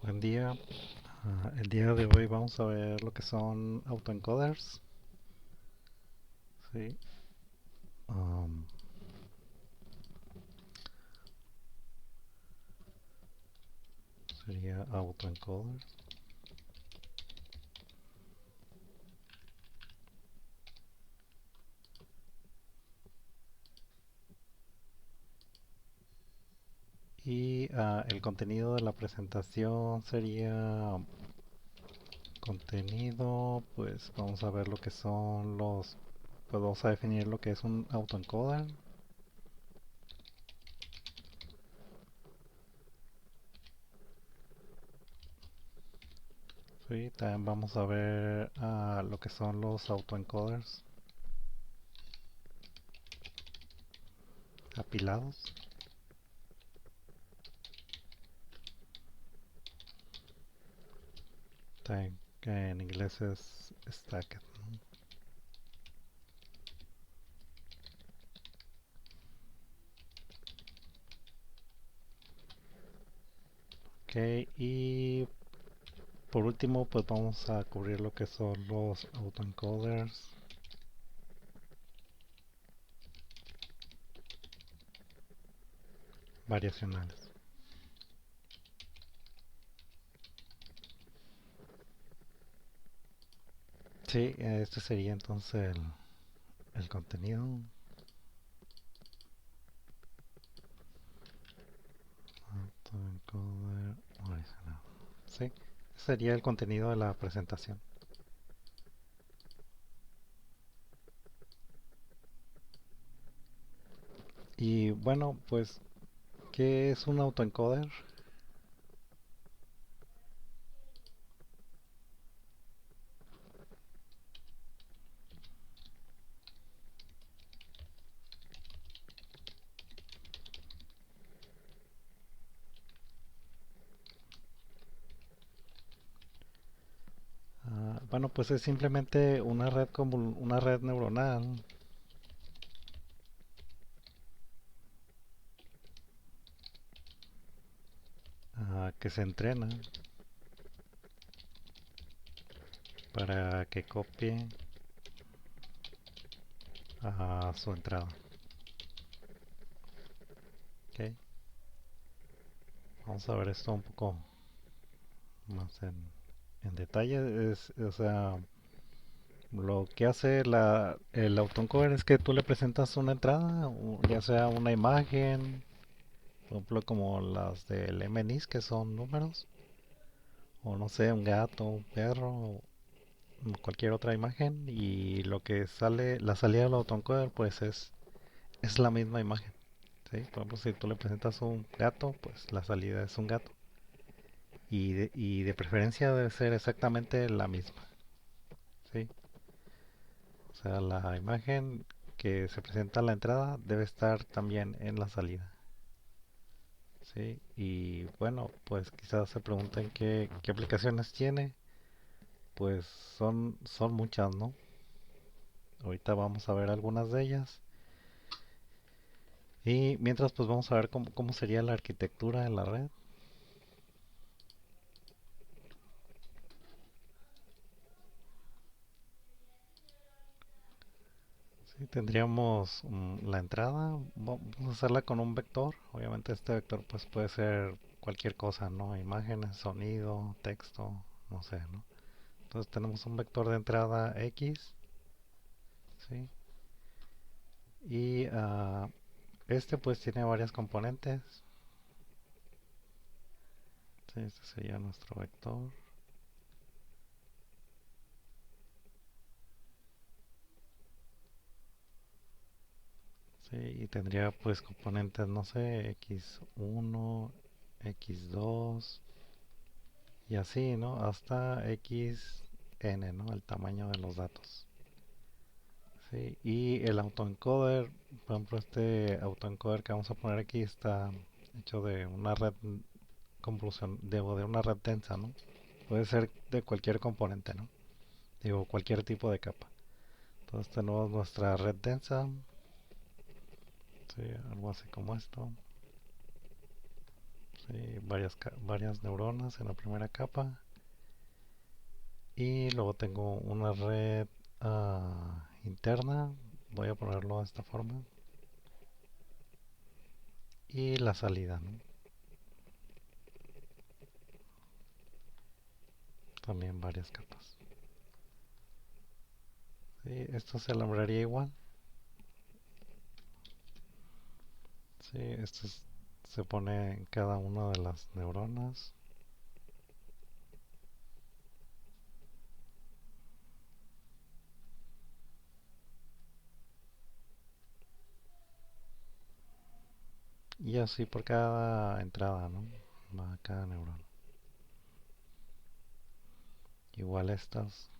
Buen día. El día de hoy vamos a ver lo que son autoencoders. Sí. um, Sería autoencoder. Y el contenido de la presentación sería contenido, pues vamos a ver lo que son pues vamos a definir lo que es un autoencoder. Sí, también vamos a ver lo que son los autoencoders apilados. También, que en inglés es stacked, ¿no? Ok, y por último, pues vamos a cubrir lo que son los autoencoders variacionales. Sí, este sería entonces el contenido. Autoencoder variacional. Sí, ese sería el contenido de la presentación. Y bueno, pues, ¿qué es un autoencoder? Bueno, pues es simplemente una red como una red neuronal que se entrena para que copie a su entrada. ¿Ok? Vamos a ver esto un poco más en detalle. O sea, lo que hace el autoencoder es que tú le presentas una entrada, ya sea una imagen, por ejemplo, como las del MNIS, que son números, o no sé, un gato, un perro, o cualquier otra imagen, y lo que sale, la salida del autoencoder, pues es la misma imagen. ¿Sí? Por ejemplo, si tú le presentas un gato, pues la salida es un gato. Y de preferencia debe ser exactamente la misma. ¿Sí? O sea, la imagen que se presenta en la entrada debe estar también en la salida. ¿Sí? Y bueno, pues quizás se pregunten qué aplicaciones tiene. Pues son muchas, ¿no? Ahorita vamos a ver algunas de ellas. Y mientras pues vamos a ver cómo sería la arquitectura de la red. Sí, tendríamos la entrada, vamos a hacerla con un vector. Obviamente este vector pues puede ser cualquier cosa, ¿no? Imágenes, sonido, texto, no sé, ¿no? Entonces tenemos un vector de entrada X, ¿sí? Y este pues tiene varias componentes, ¿sí? Este sería nuestro vector, ¿sí? Y tendría pues componentes, no sé, X1, X2 y así, ¿no? Hasta XN, ¿no? El tamaño de los datos. Sí, y el autoencoder, por ejemplo, este autoencoder que vamos a poner aquí está hecho de una red convolución, de una red densa, ¿no? Puede ser de cualquier componente, ¿no? Digo, cualquier tipo de capa. Entonces tenemos nuestra red densa, sí, algo así como esto. Sí, varias neuronas en la primera capa. Y luego tengo una red interna. Voy a ponerlo de esta forma. Y la salida, ¿no? También varias capas. Sí, esto se alambraría igual. Sí, se pone en cada una de las neuronas. Y así por cada entrada, ¿no? Va cada neurona. Igual estas.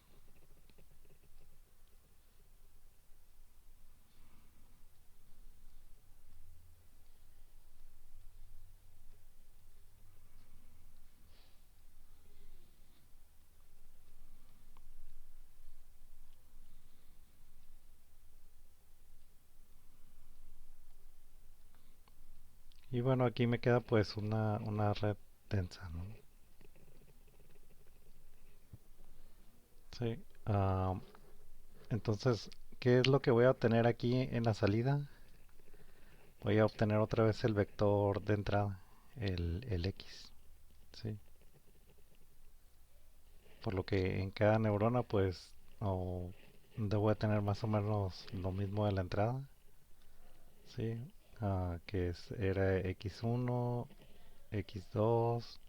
Y bueno, aquí me queda pues una red densa, ¿no? Sí. Entonces, ¿qué es lo que voy a obtener aquí en la salida? Voy a obtener otra vez el vector de entrada, el X, ¿sí? Por lo que en cada neurona pues debo de tener más o menos lo mismo de la entrada, ¿sí? Era X1, X2,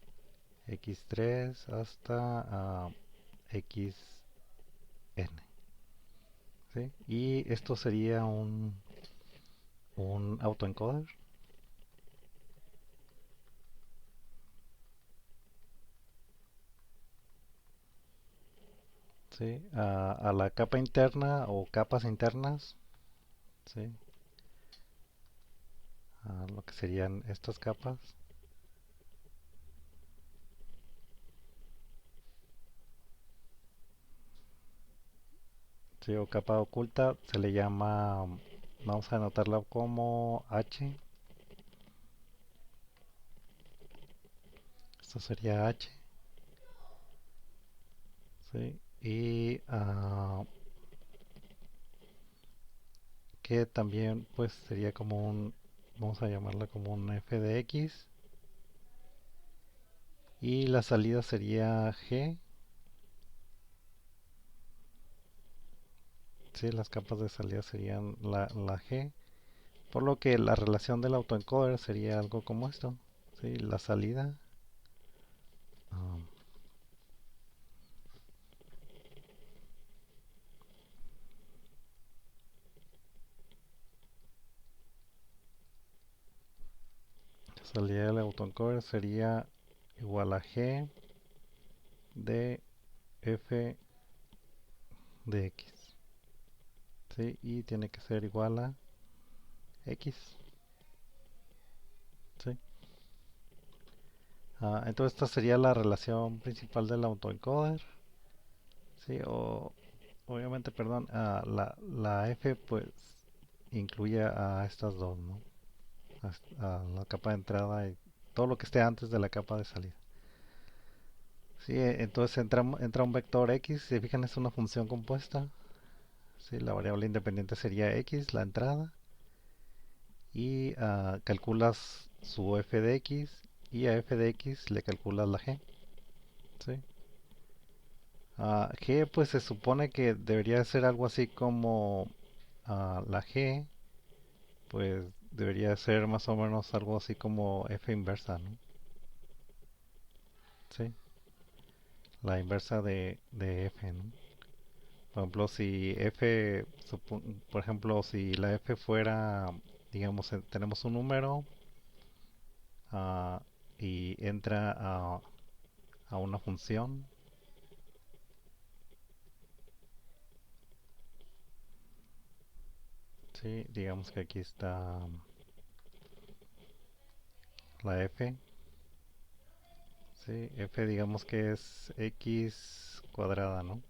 X3 hasta XN, ¿sí? Y esto sería un autoencoder, ¿sí? A la capa interna o capas internas, ¿sí? A lo que serían estas capas, ¿sí? O capa oculta se le llama, vamos a anotarla como H, esto sería H, ¿sí? Y que también pues sería como vamos a llamarla como un f de x, y la salida sería G, ¿sí? Las capas de salida serían la G, por lo que la relación del autoencoder sería algo como esto, ¿sí? La salida ah, la salida del autoencoder sería igual a G de f de x, ¿sí? Y tiene que ser igual a x, ¿sí? Entonces esta sería la relación principal del autoencoder, ¿sí? Obviamente, perdón, la f pues incluye a estas dos, ¿no? A la capa de entrada y todo lo que esté antes de la capa de salida. Sí, entonces entra un vector x, si se fijan es una función compuesta. Sí, la variable independiente sería x, la entrada, y calculas su f de x, y a f de x le calculas la g. ¿Sí? G pues se supone que debería ser algo así como la g, pues debería ser más o menos algo así como f inversa, ¿no? Sí, la inversa de f, ¿no? Por ejemplo, si f, por ejemplo, si la f fuera, digamos, tenemos un número ah, y entra a una función, ¿sí? Digamos que aquí está la f, ¿sí? F digamos que es x cuadrada, ¿no?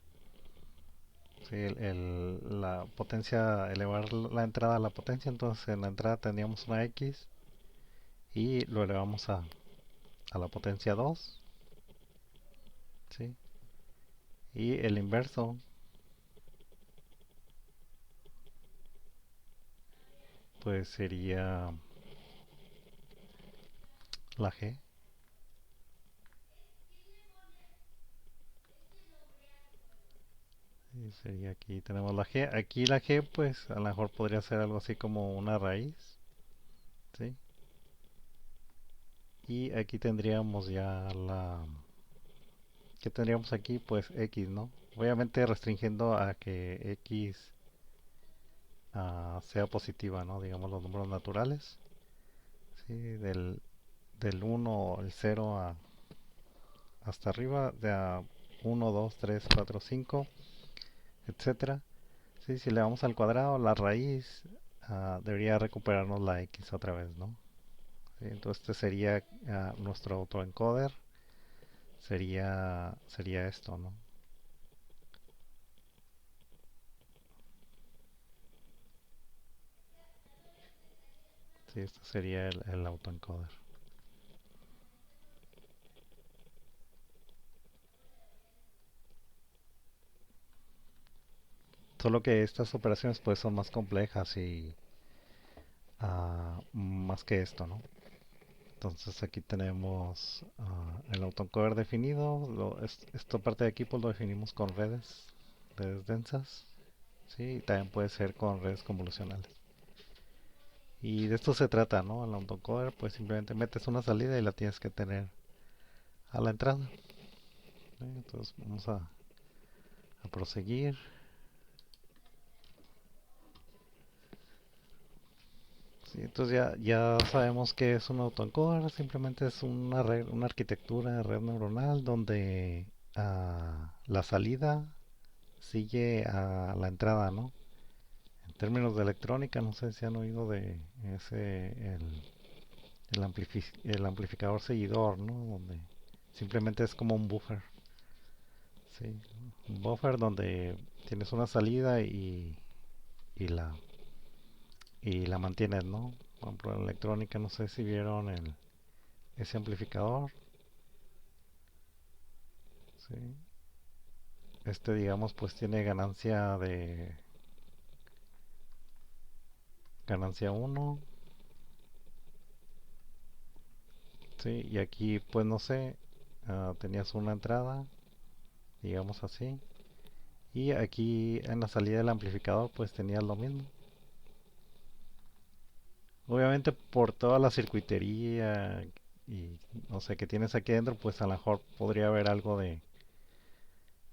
Sí, la potencia, elevar la entrada a la potencia, entonces en la entrada tendríamos una x y lo elevamos a. a la potencia 2, ¿sí? Y el inverso, pues sería la g. Y sería aquí tenemos la g. Aquí la g, pues a lo mejor podría ser algo así como una raíz, ¿sí? Y aquí tendríamos ya la... ¿Qué tendríamos aquí? Pues x, ¿no? Obviamente restringiendo a que x sea positiva, ¿no? Digamos los números naturales, ¿sí? Del uno el cero hasta arriba, de a 1, 2, 3, 4, 5, etcétera. Sí, si le vamos al cuadrado, la raíz debería recuperarnos la x otra vez, ¿no? Sí, entonces este sería nuestro autoencoder, sería esto, ¿no? Sí, este sería el autoencoder. Solo que estas operaciones pues son más complejas y más que esto, ¿no? Entonces aquí tenemos el autoencoder definido. Esta parte de aquí pues lo definimos con redes densas. Sí, y también puede ser con redes convolucionales. Y de esto se trata, ¿no? El autoencoder pues simplemente metes una salida y la tienes que tener a la entrada. ¿Sí? Entonces vamos a proseguir. Sí, entonces ya sabemos que es un autoencoder, simplemente es una arquitectura de red neuronal donde la salida sigue a la entrada, ¿no? En términos de electrónica, no sé si han oído de el amplificador seguidor, ¿no? Donde simplemente es como un buffer, ¿sí? Un buffer donde tienes una salida y la, y la mantienes, ¿no? Por ejemplo, en electrónica, no sé si vieron ese amplificador, ¿sí? Este, digamos, pues tiene ganancia uno, ¿sí? Y aquí, pues no sé, tenías una entrada, digamos así, y aquí en la salida del amplificador, pues tenías lo mismo. Obviamente por toda la circuitería y no sé qué tienes aquí dentro, pues a lo mejor podría haber algo de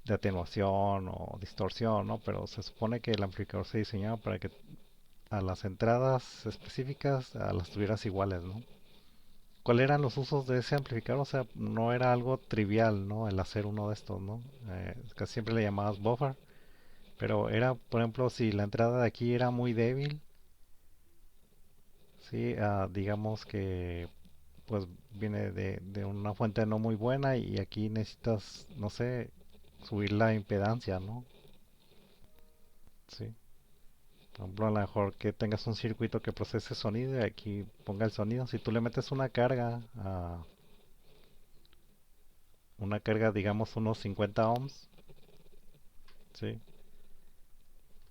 atenuación o distorsión, ¿no? Pero se supone que el amplificador se diseñaba para que a las entradas específicas las tuvieras iguales, ¿no? ¿Cuáles eran los usos de ese amplificador? O sea, no era algo trivial, ¿no? El hacer uno de estos, ¿no? Casi siempre le llamabas buffer, pero era, por ejemplo, si la entrada de aquí era muy débil, sí, digamos que pues viene de una fuente no muy buena y aquí necesitas, no sé, subir la impedancia, ¿no? Sí. Por ejemplo, a lo mejor que tengas un circuito que procese sonido y aquí ponga el sonido. Si tú le metes una carga, digamos, unos 50 ohms, ¿sí?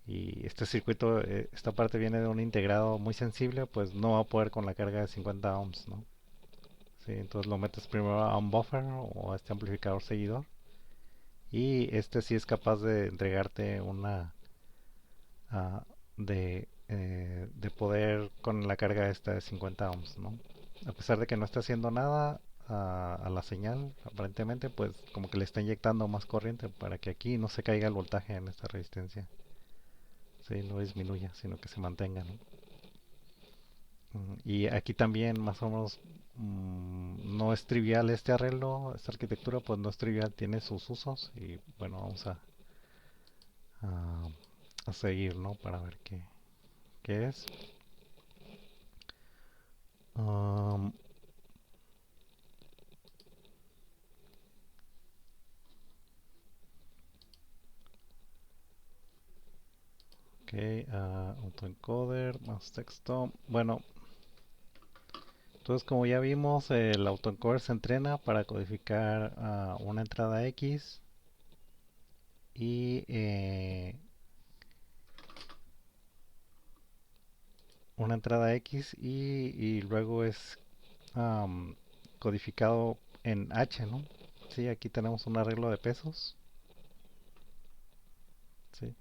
Y este circuito, esta parte viene de un integrado muy sensible, pues no va a poder con la carga de 50 ohms, ¿no? Sí, entonces lo metes primero a un buffer o a este amplificador seguidor y este sí es capaz de entregarte ah, de poder con la carga esta de 50 ohms, ¿no? A pesar de que no está haciendo nada a la señal, aparentemente, pues como que le está inyectando más corriente para que aquí no se caiga el voltaje en esta resistencia. Sí, no disminuya, sino que se mantenga, ¿no? Y aquí también más o menos no es trivial este arreglo, esta arquitectura pues no es trivial, tiene sus usos y bueno, vamos a, a seguir, ¿no? Para ver qué es. Um, ok, autoencoder más texto. Bueno, Entonces, como ya vimos, el autoencoder se entrena para codificar una entrada X y una entrada X y luego es am, codificado en H, ¿no? Sí, aquí tenemos un arreglo de pesos. Sí.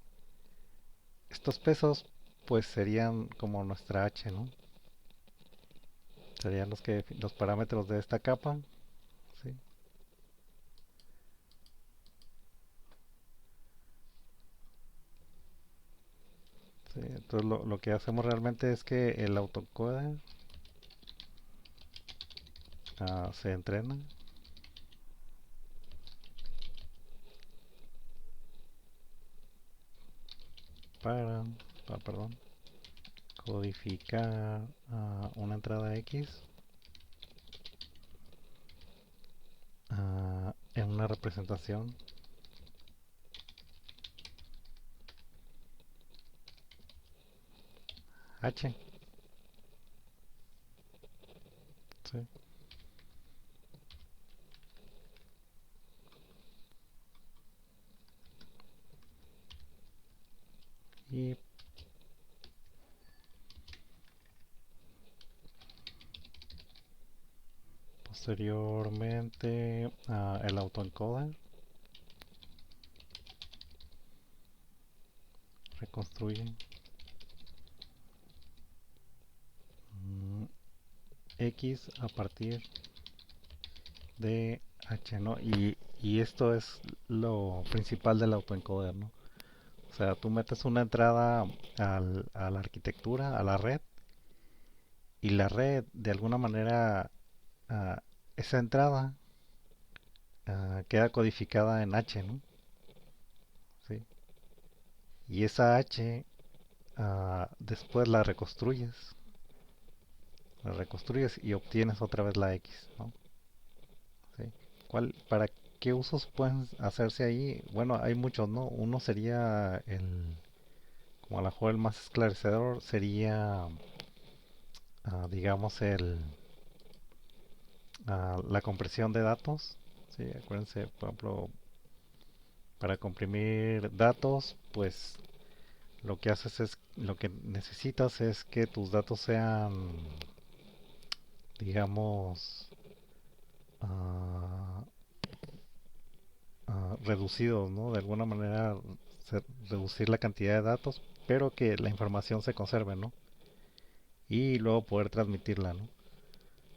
Estos pesos, pues serían como nuestra H, ¿no? Serían los parámetros de esta capa. Sí. Sí, entonces lo que hacemos realmente es que el autoencoder se entrena para, perdón, codificar una entrada X en una representación H. Sí. Y posteriormente el autoencoder reconstruye mm, X a partir de H, ¿no? Y esto es lo principal del autoencoder, ¿no? O sea, tú metes una entrada a la arquitectura, a la red, y la red, de alguna manera, ah, esa entrada queda codificada en H, ¿no? Sí. Y esa H después la reconstruyes y obtienes otra vez la X, ¿no? Sí. ¿Para qué usos pueden hacerse ahí? Bueno, hay muchos, ¿no? Uno sería como a lo mejor el más esclarecedor sería, digamos, la compresión de datos. Sí, acuérdense, por ejemplo, para comprimir datos, pues lo que necesitas es que tus datos sean, digamos, ah, reducidos, ¿no? De alguna manera reducir la cantidad de datos, pero que la información se conserve, ¿no? Y luego poder transmitirla, ¿no?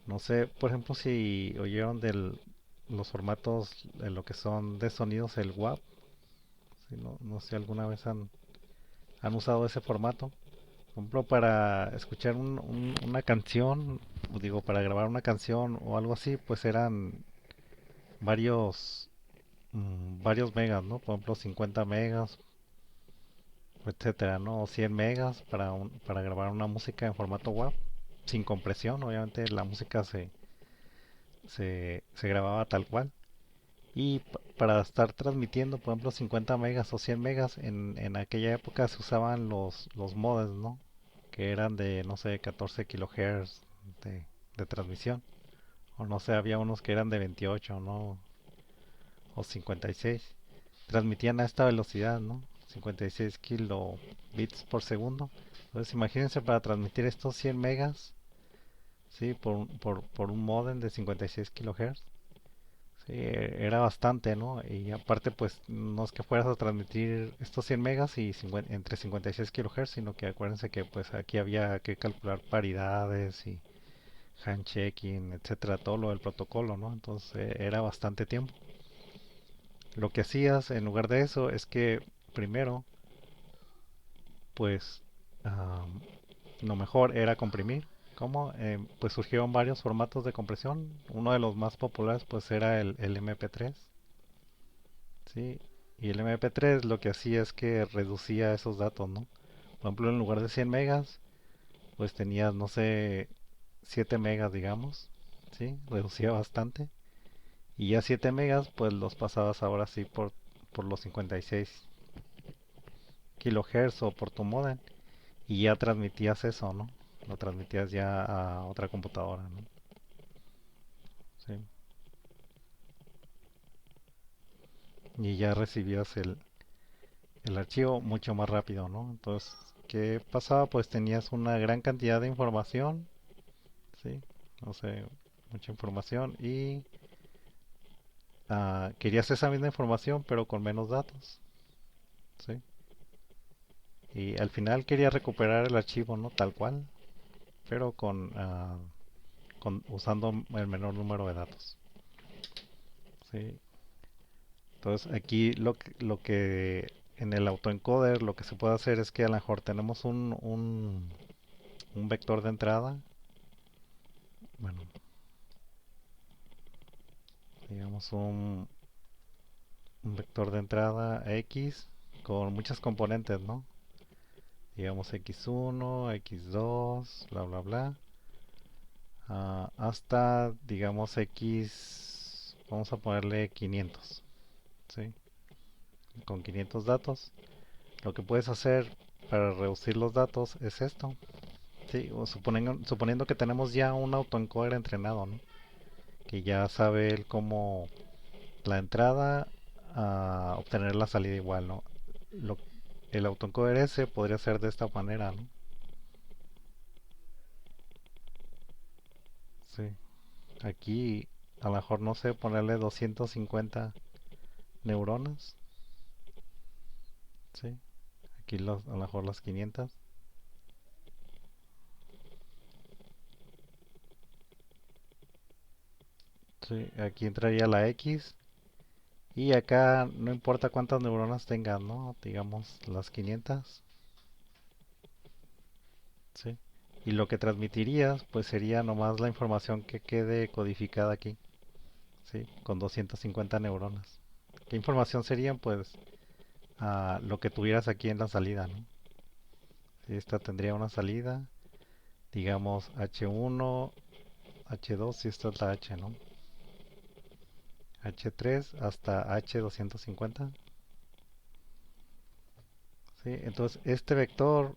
No sé, por ejemplo, si oyeron los formatos de lo que son de sonidos, el WAV, si no sé si alguna vez han usado ese formato. Por ejemplo, para escuchar una canción, o digo, para grabar una canción o algo así, pues eran varios, varios megas, ¿no? Por ejemplo, 50 megas, etcétera, ¿no? O 100 megas para grabar una música en formato WAV, sin compresión, obviamente la música se grababa tal cual. Y para estar transmitiendo, por ejemplo, 50 megas o 100 megas, en aquella época se usaban los modems, ¿no? Que eran de, no sé, 14 kilohertz de transmisión. O no sé, había unos que eran de 28, ¿no? O 56. Transmitían a esta velocidad, ¿no? 56 kilobits por segundo. Entonces imagínense para transmitir estos 100 megas, ¿sí? Por un modem de 56 kilohertz. Sí, era bastante, ¿no? Y aparte, pues, no es que fueras a transmitir estos 100 megas y entre 56 kilohertz, sino que acuérdense que, pues, aquí había que calcular paridades y handshaking, etcétera, todo lo del protocolo, ¿no? Entonces, era bastante tiempo. Lo que hacías en lugar de eso es que primero, pues, am, lo mejor era comprimir. ¿Cómo? Pues surgieron varios formatos de compresión. Uno de los más populares, pues, era el MP3. Sí, y el MP3 lo que hacía es que reducía esos datos, ¿no? Por ejemplo, en lugar de 100 megas, pues tenías, no sé, 7 megas, digamos, ¿sí? Reducía bastante. Y ya 7 megas, pues los pasabas ahora sí por los 56 kilohertz o por tu modem. Y ya transmitías eso, ¿no? Lo transmitías ya a otra computadora, ¿no? y ya recibías el archivo mucho más rápido, ¿no? Entonces, ¿qué pasaba? Pues tenías una gran cantidad de información, ¿sí? No sé, mucha información y querías esa misma información pero con menos datos, ¿sí? Y al final quería recuperar el archivo, ¿no? Tal cual, pero usando el menor número de datos, ¿sí? Entonces aquí lo que en el autoencoder lo que se puede hacer es que a lo mejor tenemos un vector de entrada, bueno, digamos un vector de entrada X con muchas componentes, ¿no? Digamos X1, X2, bla, bla, bla, hasta, digamos, vamos a ponerle 500, ¿sí? Con 500 datos. Lo que puedes hacer para reducir los datos es esto, ¿sí? O suponiendo que tenemos ya un autoencoder entrenado, ¿no? Que ya sabe él cómo la entrada a obtener la salida igual, ¿no? Lo, el autoencoder ese podría ser de esta manera, ¿no? Sí. Aquí a lo mejor no sé, ponerle 250 neuronas, ¿sí? Aquí a lo mejor las 500. Sí, aquí entraría la X. Y acá no importa cuántas neuronas tengas, ¿no? Digamos las 500, ¿sí? Y lo que transmitirías, pues sería nomás la información que quede codificada aquí, ¿sí? Con 250 neuronas. ¿Qué información serían? Pues lo que tuvieras aquí en la salida, ¿no? Si esta tendría una salida, digamos H1, H2, si esta es la H, ¿no? H3 hasta H250, ¿sí? Entonces este vector,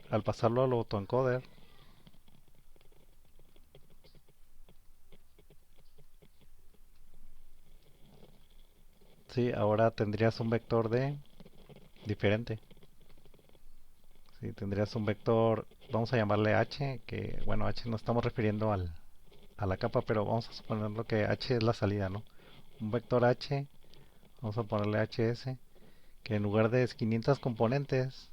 al pasarlo al autoencoder, sí, ahora tendrías un vector de diferente. Sí, tendrías un vector, vamos a llamarle H, que bueno, H no estamos refiriendo a la capa, pero vamos a suponerlo que H es la salida, ¿no? Un vector H, vamos a ponerle HS, que en lugar de 500 componentes,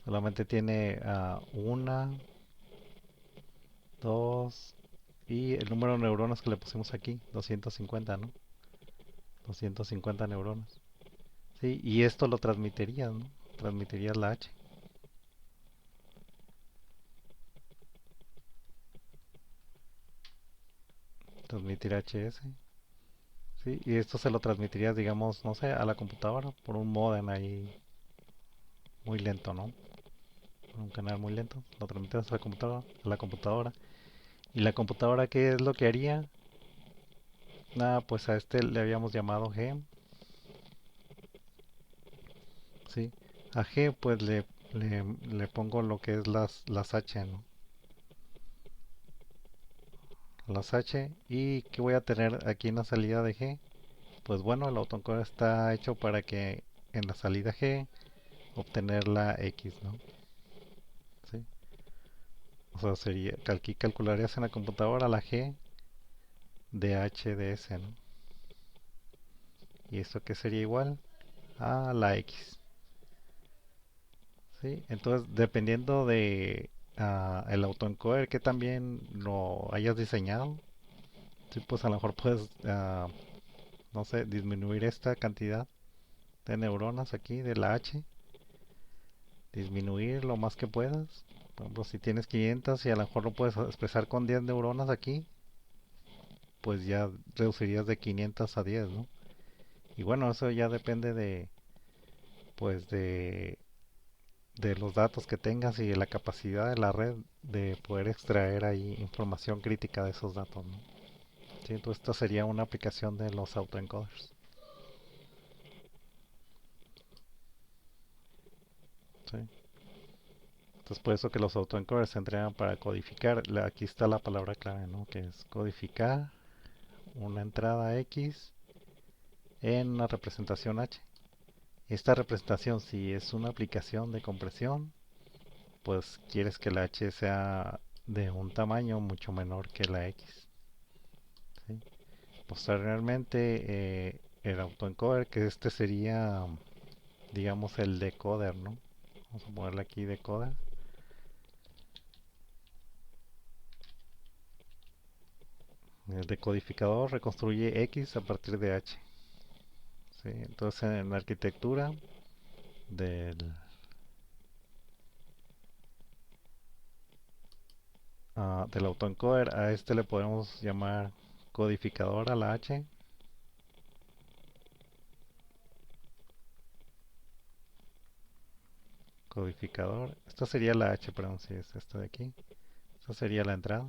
solamente tiene una, dos, y el número de neuronas que le pusimos aquí, 250, ¿no? 250 neuronas. Sí, y esto lo transmitirías, ¿no? Transmitirías la H. Transmitir HS. Sí, y esto se lo transmitirías, digamos, no sé, a la computadora por un modem ahí muy lento, ¿no? Por un canal muy lento. Lo transmites a la computadora, a la computadora. ¿Y la computadora qué es lo que haría? Nada, pues a este le habíamos llamado G, ¿sí? A G pues le pongo lo que es las H, ¿no? Las H. ¿Y qué voy a tener aquí en la salida de G? Pues bueno, el autoencoder está hecho para que en la salida G obtener la X, ¿no? ¿Sí? O sea, sería, aquí calcularías en la computadora la G de H de S, ¿no? Y esto que sería igual a la X, ¿sí? Entonces, dependiendo de el autoencoder que también lo hayas diseñado, sí, pues a lo mejor puedes, no sé, disminuir esta cantidad de neuronas aquí de la H, disminuir lo más que puedas. Por ejemplo, si tienes 500 y a lo mejor lo puedes expresar con 10 neuronas aquí, pues ya reducirías de 500 a 10, ¿no? Y bueno, eso ya depende pues de los datos que tengas y de la capacidad de la red de poder extraer ahí información crítica de esos datos, ¿no? Sí, entonces esta sería una aplicación de los autoencoders. Sí. Entonces por eso que los autoencoders se entrenan para codificar. Aquí está la palabra clave, ¿no? Que es codificar una entrada X en una representación H. Esta representación, si es una aplicación de compresión, pues quieres que la H sea de un tamaño mucho menor que la X. ¿Sí? Posteriormente, el autoencoder, que este sería, digamos, el decoder, ¿no? Vamos a ponerle aquí decoder. El decodificador reconstruye X a partir de H. ¿Sí? Entonces, en la arquitectura del, del autoencoder, a este le podemos llamar codificador a la H. Codificador. Esta sería la H, perdón, si es esta de aquí. Esta sería la entrada.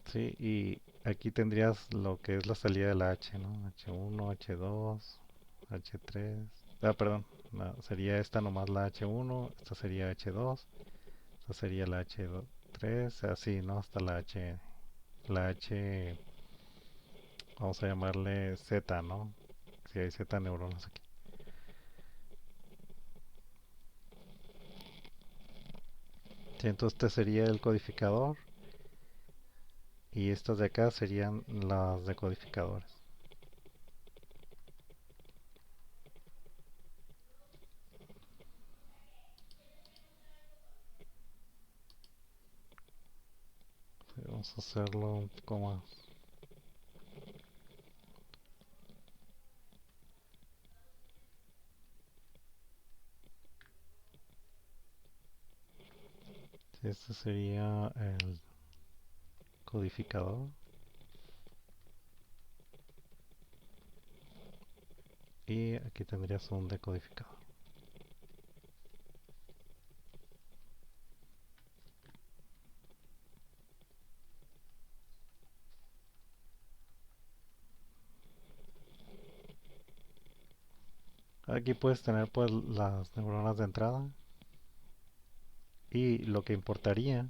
Sí, y aquí tendrías lo que es la salida de la H, ¿no? H1, H2, H3. Ah, perdón. No, sería esta nomás la H1, esta sería H2, esta sería la H3, así, ¿no? Hasta la H, vamos a llamarle Z, ¿no? Si hay Z neuronas aquí. Sí, entonces este sería el codificador y estas de acá serían las decodificadores. Sí, vamos a hacerlo un poco más. Sí, este sería el codificador y aquí tendrías un decodificador. Aquí puedes tener pues las neuronas de entrada y lo que importaría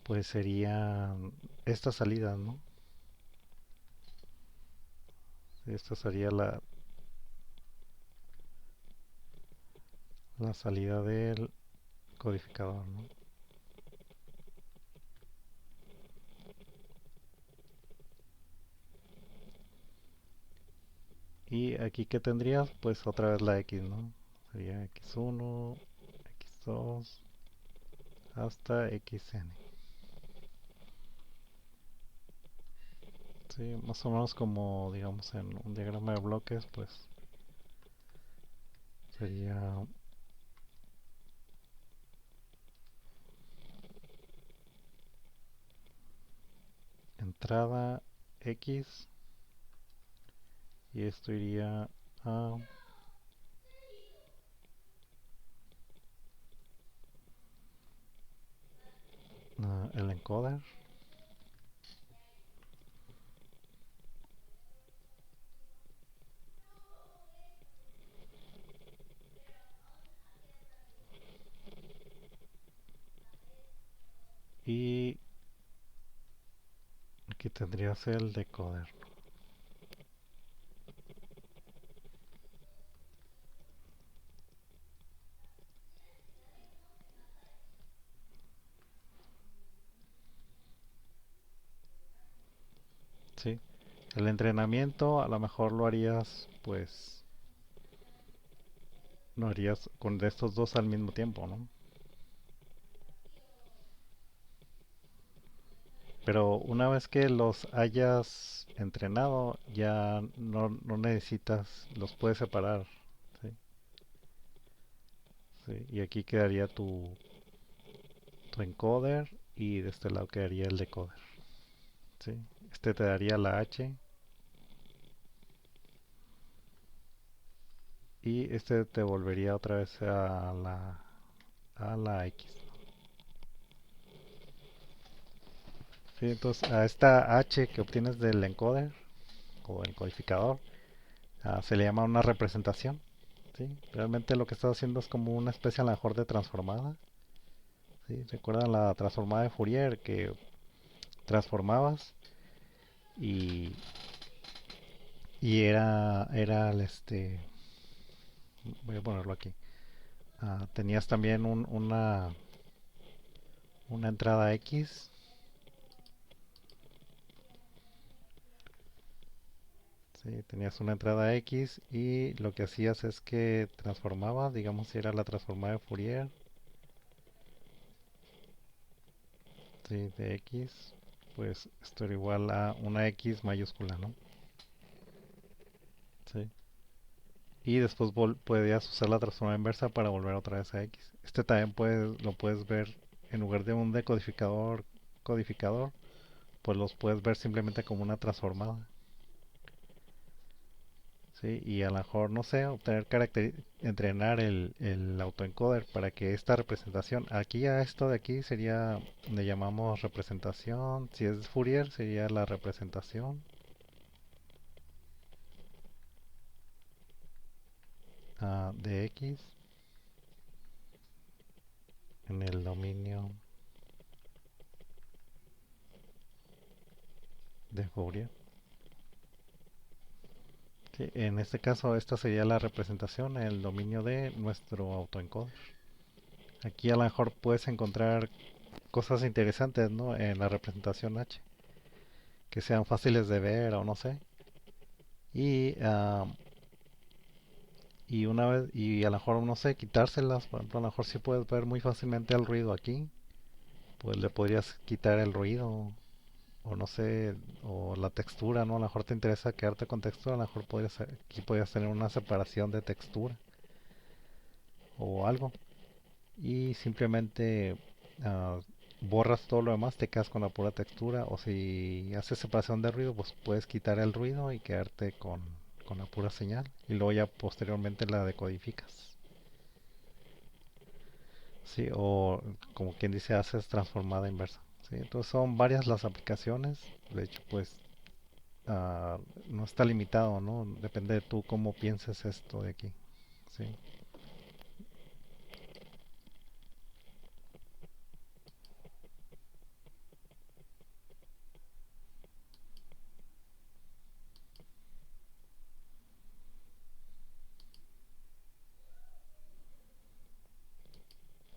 pues serían estas salidas, ¿no? Esta sería la salida del codificador, ¿no? Y aquí que tendrías pues otra vez la X, ¿no? Sería X1, X2 hasta XN. Sí, más o menos como digamos en un diagrama de bloques pues sería entrada X y esto iría a el encoder y aquí tendrías el decoder. Sí, el entrenamiento a lo mejor lo harías pues no harías con de estos dos al mismo tiempo, ¿no? Pero una vez que los hayas entrenado ya no necesitas, los puedes separar. ¿Sí? Sí, y aquí quedaría tu encoder y de este lado quedaría el decoder. ¿Sí? Este te daría la H y este te volvería otra vez a la X. Sí, entonces a esta H que obtienes del encoder o el codificador se le llama una representación. ¿Sí? Realmente lo que estás haciendo es como una especie a lo mejor de transformada. ¿Sí? ¿Recuerdan la transformada de Fourier que transformabas? y, y era voy a ponerlo aquí. Tenías también una entrada X. Sí, tenías una entrada X y lo que hacías es que transformaba, digamos si era la transformada de Fourier, sí, de X, pues esto era igual a una X mayúscula, ¿no? Sí. Y después podías usar la transformada inversa para volver otra vez a X. Este también lo puedes ver en lugar de un codificador, pues los puedes ver simplemente como una transformada. Sí, y a lo mejor, no sé, entrenar el autoencoder para que esta representación, aquí a esto de aquí sería, le llamamos representación, si es Fourier sería la representación de X en el dominio de Fourier. Sí, en este caso, esta sería la representación en el dominio de nuestro autoencoder. Aquí a lo mejor puedes encontrar cosas interesantes, ¿no? En la representación H, que sean fáciles de ver o no sé. Y, y una vez, y a lo mejor, no sé, quitárselas, por ejemplo, a lo mejor si puedes ver muy fácilmente el ruido aquí, pues le podrías quitar el ruido, o no sé, o la textura, ¿no? A lo mejor te interesa quedarte con textura, a lo mejor aquí podrías tener una separación de textura o algo. Y simplemente borras todo lo demás, te quedas con la pura textura, o si haces separación de ruido, pues puedes quitar el ruido y quedarte con la pura señal, y luego ya posteriormente la decodificas. Sí, o como quien dice, haces transformada inversa. Sí, entonces son varias las aplicaciones. De hecho, pues ah, no está limitado, ¿no? Depende de tú cómo pienses esto de aquí. Sí.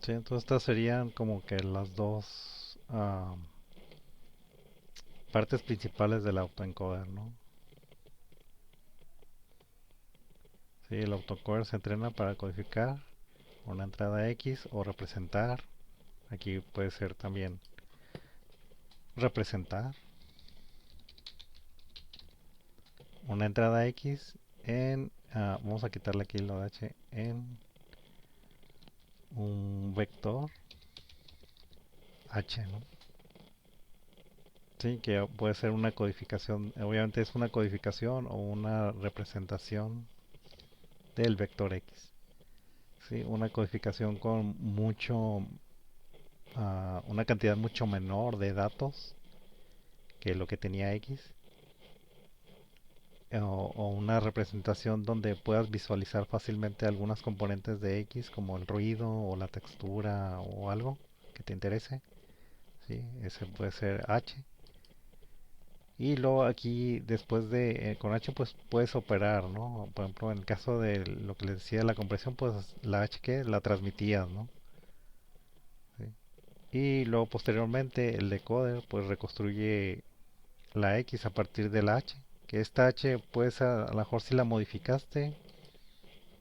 Sí, entonces estas serían como que las dos partes principales del autoencoder, ¿no? Sí, el autoencoder se entrena para codificar una entrada X o representar. Aquí puede ser también representar una entrada X vamos a quitarle aquí lo de H, en un vector H, ¿no? Sí, que puede ser una codificación, obviamente es una codificación o una representación del vector X. Sí, una codificación con una cantidad mucho menor de datos que lo que tenía X, o una representación donde puedas visualizar fácilmente algunas componentes de X como el ruido o la textura o algo que te interese. ¿Sí? Ese puede ser H. Y luego aquí después con H pues puedes operar, ¿no? Por ejemplo, en el caso de lo que les decía de la compresión, pues la H que la transmitías, ¿no? ¿Sí? Y luego posteriormente el decoder pues reconstruye la X a partir de la H. Que esta H pues a lo mejor si la modificaste,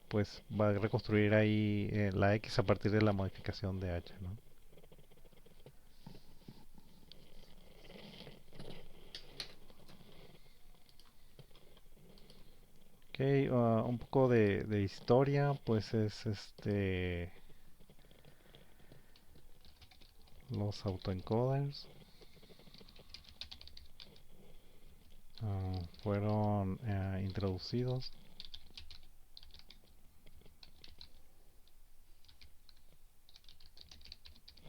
pues va a reconstruir ahí la X a partir de la modificación de H, ¿no? Ok, un poco de historia, pues es los autoencoders. Fueron introducidos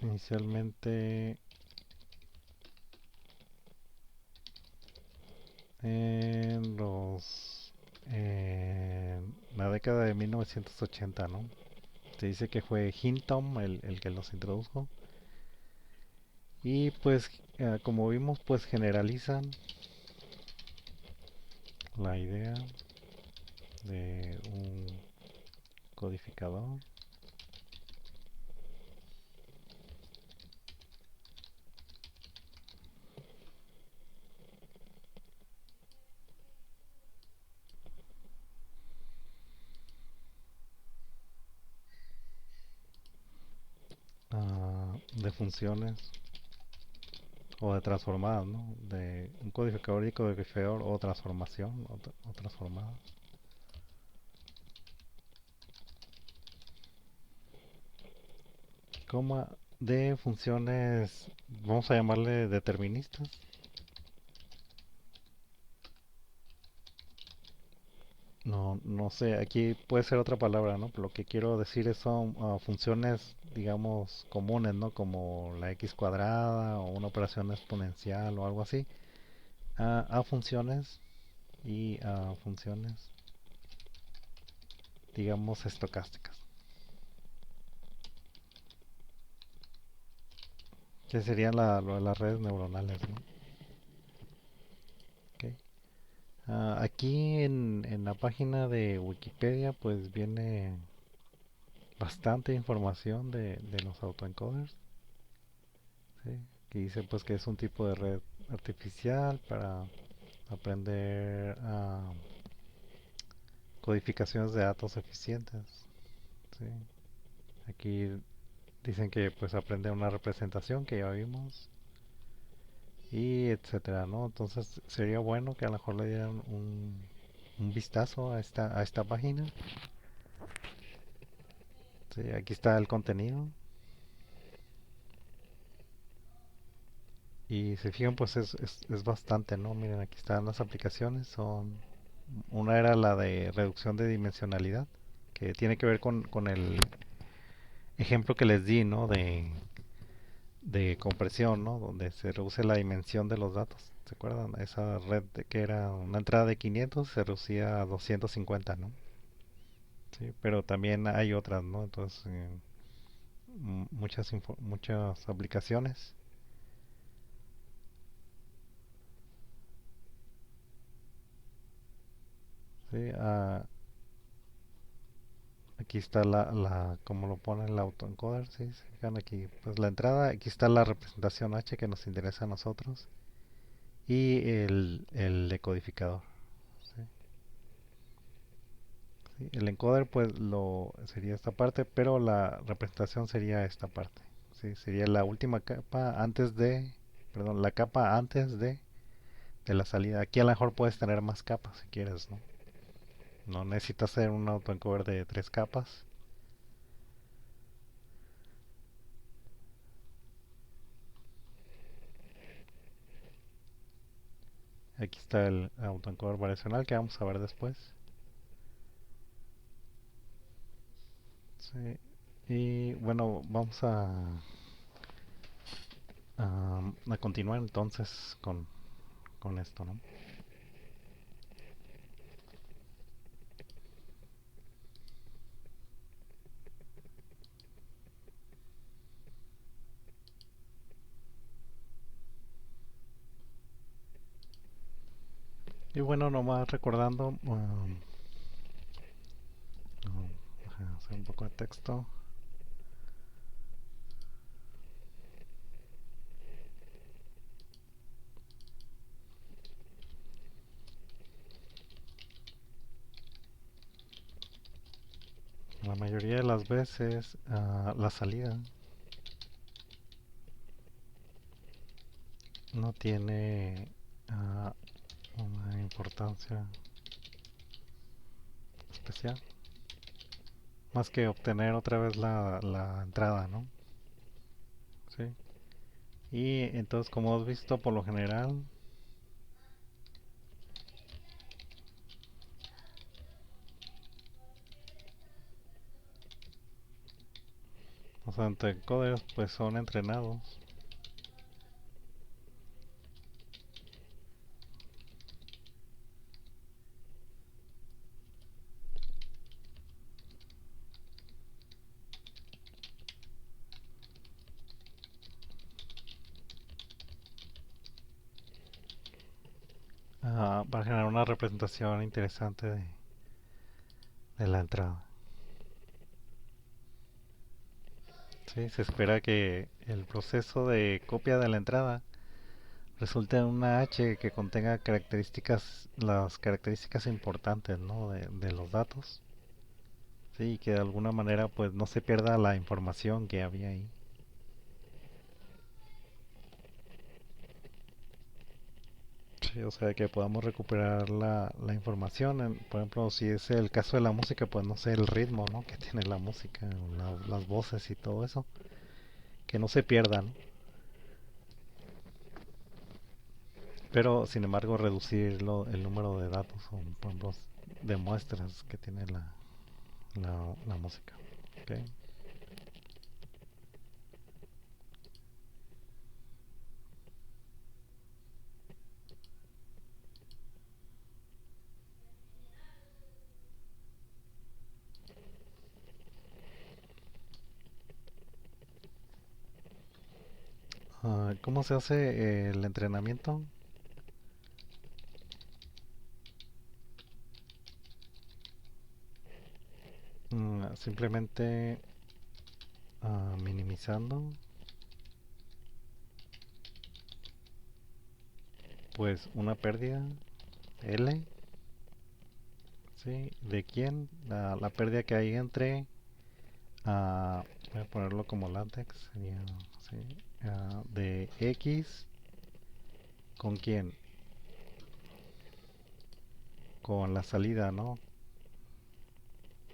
inicialmente en la década de 1980, ¿no? Se dice que fue Hinton el que los introdujo. Y pues como vimos, pues generalizan la idea de un codificador. De funciones o de transformadas, ¿no? De un codificador y codificador o transformación o transformada. Coma de funciones, vamos a llamarle deterministas. No, no sé, aquí puede ser otra palabra, ¿no? Lo que quiero decir es son funciones, digamos, comunes, ¿no? Como la x cuadrada o una operación exponencial o algo así. A funciones y a funciones, digamos, estocásticas. Que serían lo de las redes neuronales, ¿no? Ok. Aquí en la página de Wikipedia, pues viene bastante información de los autoencoders. ¿Sí? Que dice pues que es un tipo de red artificial para aprender codificaciones de datos eficientes. ¿Sí? Aquí dicen que pues aprende una representación que ya vimos y etcétera, ¿no? Entonces sería bueno que a lo mejor le dieran un vistazo a esta página. Sí, aquí está el contenido y se fijan pues es bastante, ¿no? Miren, aquí están las aplicaciones, son una era la de reducción de dimensionalidad, que tiene que ver con el ejemplo que les di, ¿no? De compresión, ¿no? Donde se reduce la dimensión de los datos. ¿Se acuerdan? Esa red que era una entrada de 500 se reducía a 250, ¿no? Sí, pero también hay otras, ¿no? Entonces, muchas aplicaciones. Sí, aquí está como lo pone el autoencoder, ¿sí? Se fijan aquí, pues la entrada, aquí está la representación H que nos interesa a nosotros y el decodificador. ¿Sí? ¿Sí? El encoder pues sería esta parte, pero la representación sería esta parte. ¿Sí? Sería la última capa antes perdón, la capa antes de la salida. Aquí a lo mejor puedes tener más capas si quieres, ¿no? No necesitas hacer un autoencoder de tres capas. Aquí está el autoencoder variacional que vamos a ver después. Sí. Y bueno, vamos a continuar entonces con esto, ¿no? Y bueno, nomás recordando, déjame hacer un poco de texto. La mayoría de las veces la salida no tiene ah, una importancia especial, más que obtener otra vez la entrada, ¿no? Sí. Y entonces, como has visto, por lo general, los autoencoders pues son entrenados. para generar una representación interesante de la entrada. Sí, se espera que el proceso de copia de la entrada resulte en una H que contenga características, las características importantes, ¿no? de los datos. Sí, que de alguna manera pues no se pierda la información que había ahí. Sí, o sea, que podamos recuperar la información. Por ejemplo, si es el caso de la música, pues no sé, el ritmo, ¿no? que tiene la música, las voces y todo eso. Que no se pierdan. Pero, sin embargo, reducir el número de datos o, por ejemplo, de muestras que tiene la música. ¿Ok? ¿Cómo se hace el entrenamiento? Simplemente minimizando pues una pérdida L, ¿sí? ¿De quién? La pérdida que hay entre, voy a ponerlo como látex, sería, ¿sí? De X, ¿con quién? Con la salida, ¿no?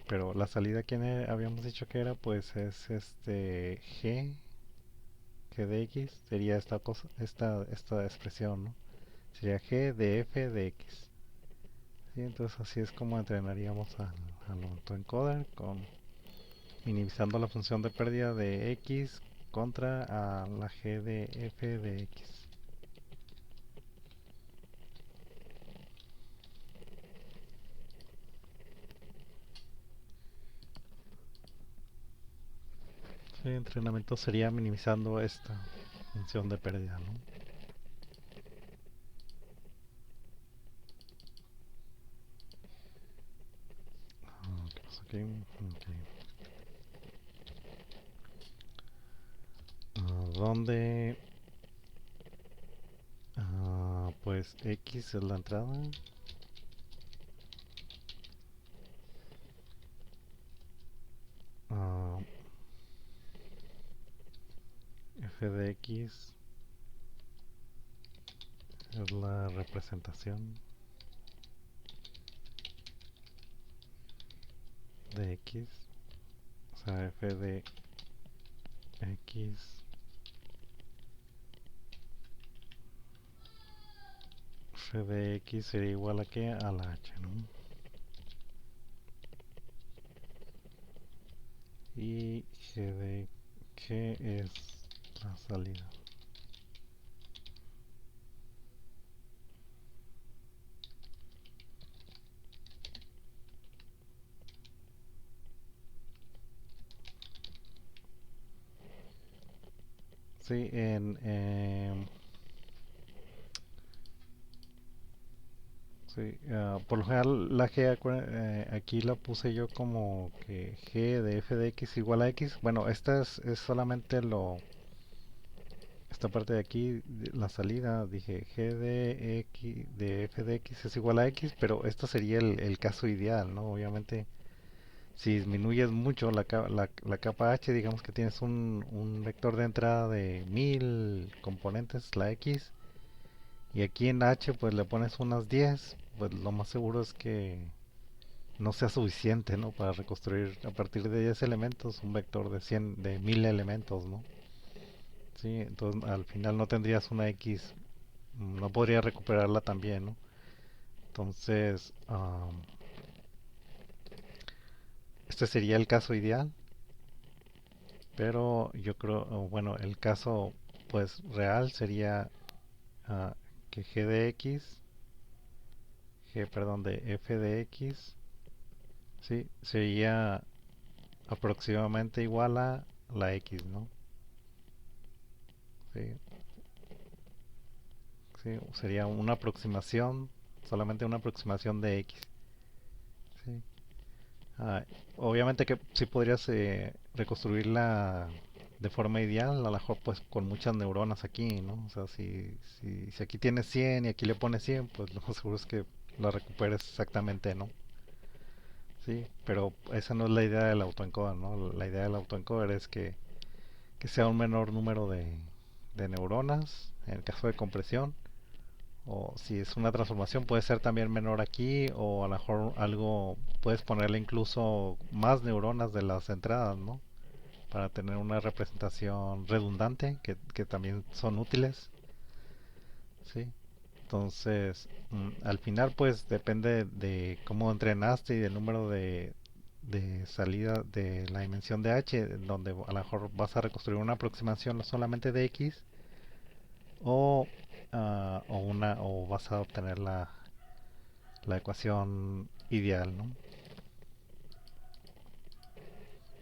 Pero la salida, ¿quién habíamos dicho que era? Pues es este G de X, sería esta cosa, esta expresión, ¿no? Sería G de F de X. ¿Sí? Entonces así es como entrenaríamos al autoencoder con minimizando la función de pérdida de X contra a la G de F de X. El entrenamiento sería minimizando esta función de pérdida, ¿no? ¿Qué pasa aquí? Okay. ¿Dónde? Pues X es la entrada. ah, F de X es la representación de X. O sea, F de X. F de X sería igual a qué? A la H, ¿no? Y G es la salida. Sí, sí, por lo general la G aquí la puse yo como que G de f de x igual a x. Bueno, esta es solamente esta parte de aquí, la salida, dije G de x de f de x es igual a x, pero esto sería el caso ideal, ¿no? Obviamente, si disminuyes mucho la capa H, digamos que tienes un vector de entrada de 1000 componentes, la X, y aquí en H pues le pones unas 10, pues lo más seguro es que no sea suficiente, ¿no? Para reconstruir a partir de 10 elementos un vector de 100, de 1000 elementos, ¿no? Sí, entonces al final no tendrías una X, no podría recuperarla también, ¿no? Entonces, este sería el caso ideal, pero yo creo, bueno, el caso pues real sería ah, que G de X, perdón, de F de X, sí, sería aproximadamente igual a la X, ¿no? Sí, sí, sería una aproximación solamente una aproximación de X. Sí. Ah, obviamente que sí podrías reconstruirla de forma ideal, a lo mejor pues con muchas neuronas aquí, ¿no? O sea, si aquí tienes 100 y aquí le pones 100, pues lo más seguro es que la recuperes exactamente, ¿no? Sí, pero esa no es la idea del autoencoder, ¿no? La idea del autoencoder es que sea un menor número de neuronas, en el caso de compresión, o si es una transformación puede ser también menor aquí, o a lo mejor algo, puedes ponerle incluso más neuronas de las entradas, ¿no? Para tener una representación redundante, que también son útiles, ¿sí? Entonces, al final pues depende de cómo entrenaste y del número de salida de la dimensión de h, donde a lo mejor vas a reconstruir una aproximación no solamente de x, o, o vas a obtener la ecuación ideal, ¿no?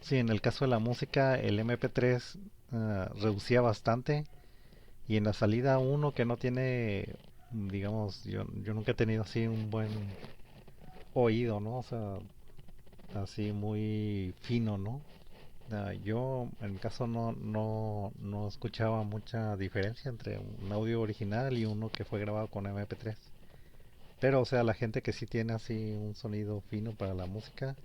Sí, en el caso de la música, el MP3 reducía bastante, y en la salida uno que no tiene, digamos, yo nunca he tenido así un buen oído, ¿no? O sea, así muy fino, ¿no? Yo en mi caso no escuchaba mucha diferencia entre un audio original y uno que fue grabado con MP3. Pero, o sea, la gente que sí tiene así un sonido fino para la música,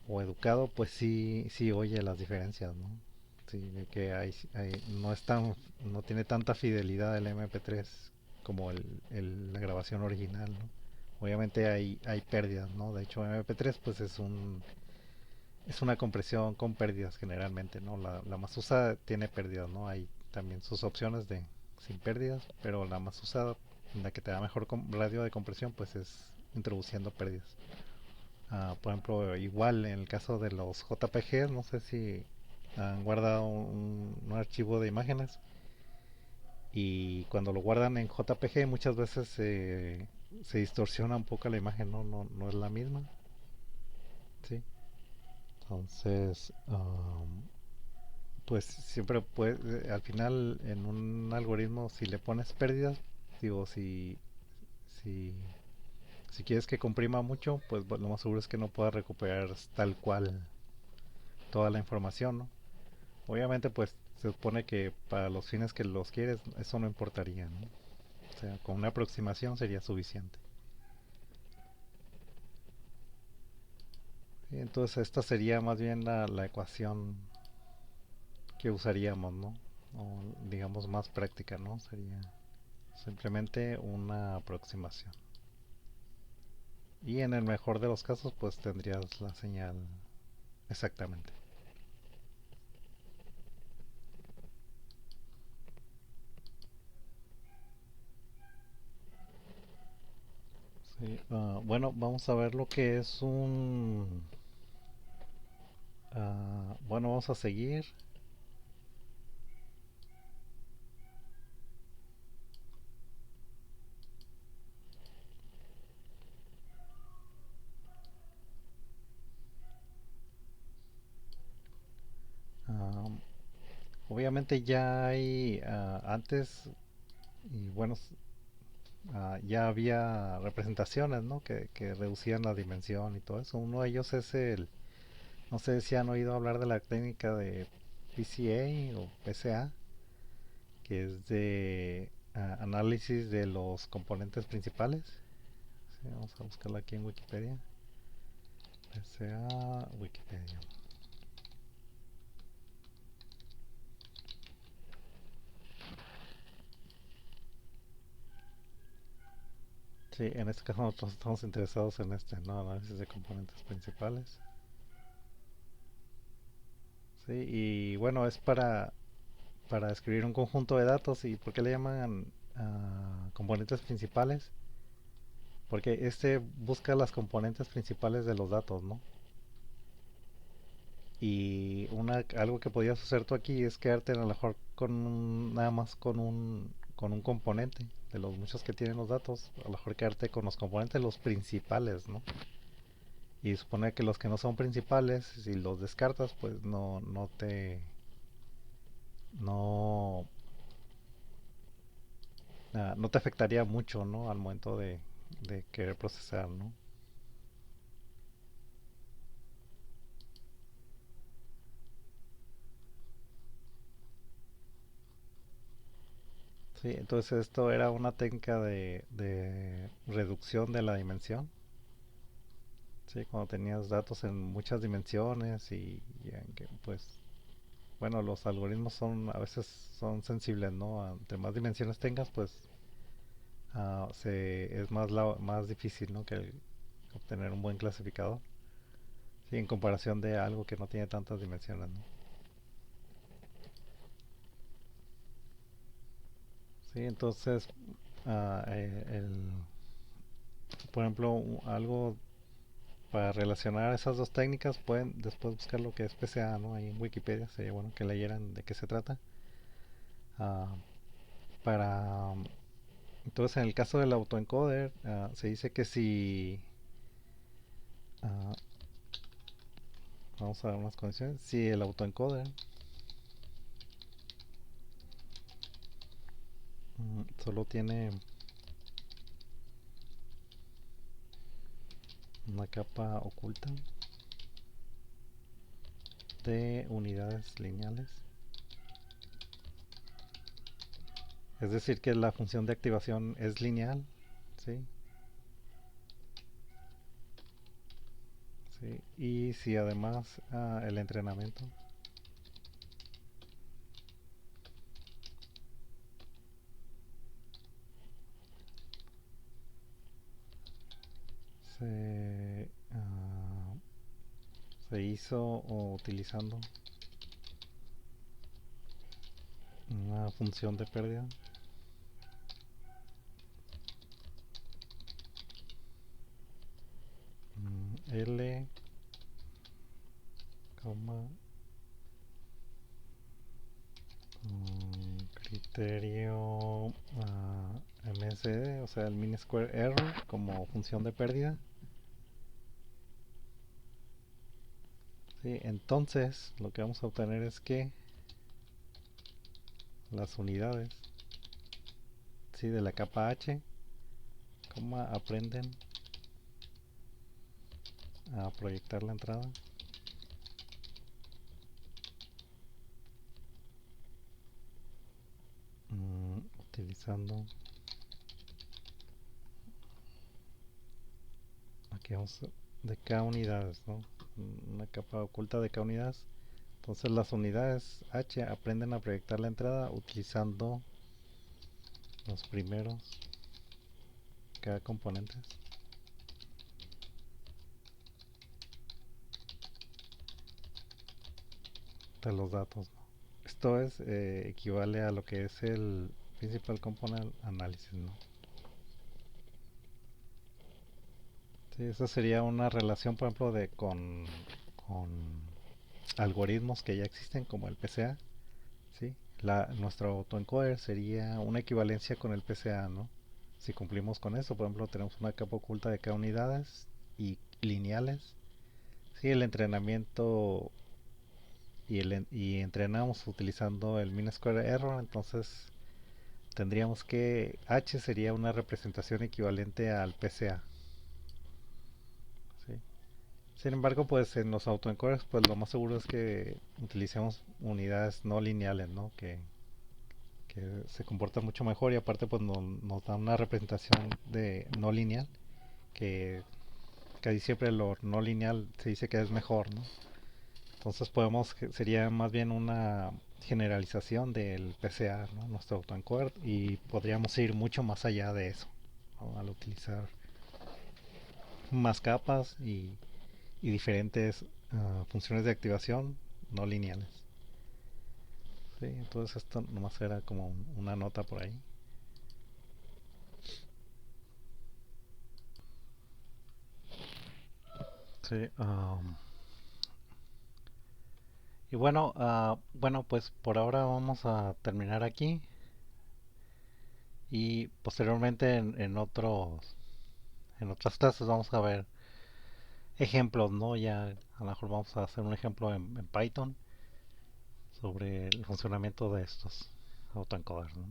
o educado, pues sí oye las diferencias, ¿no? Sí, de que no es no tiene tanta fidelidad el MP3 como la grabación original, ¿no? Obviamente hay pérdidas, ¿no? De hecho, MP3 pues es una compresión con pérdidas generalmente, ¿no? La más usada tiene pérdidas, ¿no? Hay también sus opciones de sin pérdidas, pero la más usada, la que te da mejor radio de compresión, pues es introduciendo pérdidas. Por ejemplo, igual en el caso de los JPG, no sé si han guardado un archivo de imágenes, y cuando lo guardan en JPG muchas veces se distorsiona un poco la imagen, ¿no? No es la misma, ¿sí? Entonces, pues siempre puede, al final en un algoritmo si le pones pérdidas, digo, si, si quieres que comprima mucho, pues bueno, lo más seguro es que no puedas recuperar tal cual toda la información, ¿no? Obviamente, pues se supone que para los fines que los quieres, eso no importaría, ¿no? O sea, con una aproximación sería suficiente. Y entonces esta sería más bien la ecuación que usaríamos, ¿no? O digamos más práctica, ¿no? Sería simplemente una aproximación. Y en el mejor de los casos, pues tendrías la señal exactamente. Sí, bueno, vamos a ver lo que es bueno, vamos a seguir. Ah, obviamente ya hay antes, y bueno, ya había representaciones, ¿no? Que reducían la dimensión y todo eso. Uno de ellos es no sé si han oído hablar de la técnica de PCA o PCA, que es de análisis de los componentes principales. Sí, vamos a buscarla aquí en Wikipedia. PCA, Wikipedia. Sí, en este caso nosotros estamos interesados en este, ¿no? Análisis de componentes principales. Sí, y bueno, es para escribir un conjunto de datos. ¿Y por qué le llaman componentes principales? Porque este busca las componentes principales de los datos, ¿no? Y algo que podías hacer tú aquí es quedarte a lo mejor nada más con un componente de los muchos que tienen los datos. A lo mejor quedarte con los componentes los principales, ¿no? Y suponer que los que no son principales, si los descartas, pues no no te afectaría mucho, ¿no? Al momento de querer procesar, ¿no? Sí, entonces esto era una técnica de reducción de la dimensión. Sí, cuando tenías datos en muchas dimensiones y en que, pues, bueno, los algoritmos son a veces son sensibles, ¿no? Entre más dimensiones tengas, pues es más difícil, ¿no? Que obtener un buen clasificador. Sí, en comparación de algo que no tiene tantas dimensiones, ¿no? Sí, entonces, por ejemplo, algo para relacionar esas dos técnicas, pueden después buscar lo que es PCA, ¿no? Ahí en Wikipedia sería bueno que leyeran de qué se trata. Ah, para Entonces, en el caso del autoencoder, se dice que si, ah, vamos a ver unas condiciones, si el autoencoder solo tiene una capa oculta de unidades lineales, es decir, que la función de activación es lineal, ¿sí? ¿Sí? Y si además el entrenamiento se, se hizo utilizando una función de pérdida, L, coma, criterio MSD, o sea, el mean square error como función de pérdida. ¿Sí? Entonces, lo que vamos a obtener es que las unidades, ¿sí? De la capa H, aprenden a proyectar la entrada utilizando, aquí vamos de K unidades, ¿no? Una capa oculta de K unidades. Entonces las unidades H aprenden a proyectar la entrada utilizando los primeros K componentes de los datos, ¿no? Esto equivale a lo que es el Principal Component Analysis, ¿no? Sí, esa sería una relación, por ejemplo, con algoritmos que ya existen como el PCA, ¿sí? Nuestro autoencoder sería una equivalencia con el PCA, ¿no? Si cumplimos con eso, por ejemplo, tenemos una capa oculta de K unidades y lineales. Sí, el entrenamiento y entrenamos utilizando el mean square error, entonces tendríamos que H sería una representación equivalente al PCA, ¿sí? Sin embargo, pues en los autoencoders, pues lo más seguro es que utilicemos unidades no lineales, ¿no? Que se comportan mucho mejor y aparte pues nos da una representación de no lineal, que casi siempre lo no lineal se dice que es mejor, ¿no? Entonces sería más bien una generalización del PCA, ¿no? Nuestro autoencoder, y podríamos ir mucho más allá de eso, ¿no? Al utilizar más capas y diferentes funciones de activación no lineales. Sí, entonces esto nomás era como una nota por ahí. Sí, y bueno, bueno, pues por ahora vamos a terminar aquí y posteriormente en otras clases vamos a ver ejemplos, ¿no? Ya a lo mejor vamos a hacer un ejemplo en Python sobre el funcionamiento de estos autoencoders, ¿no?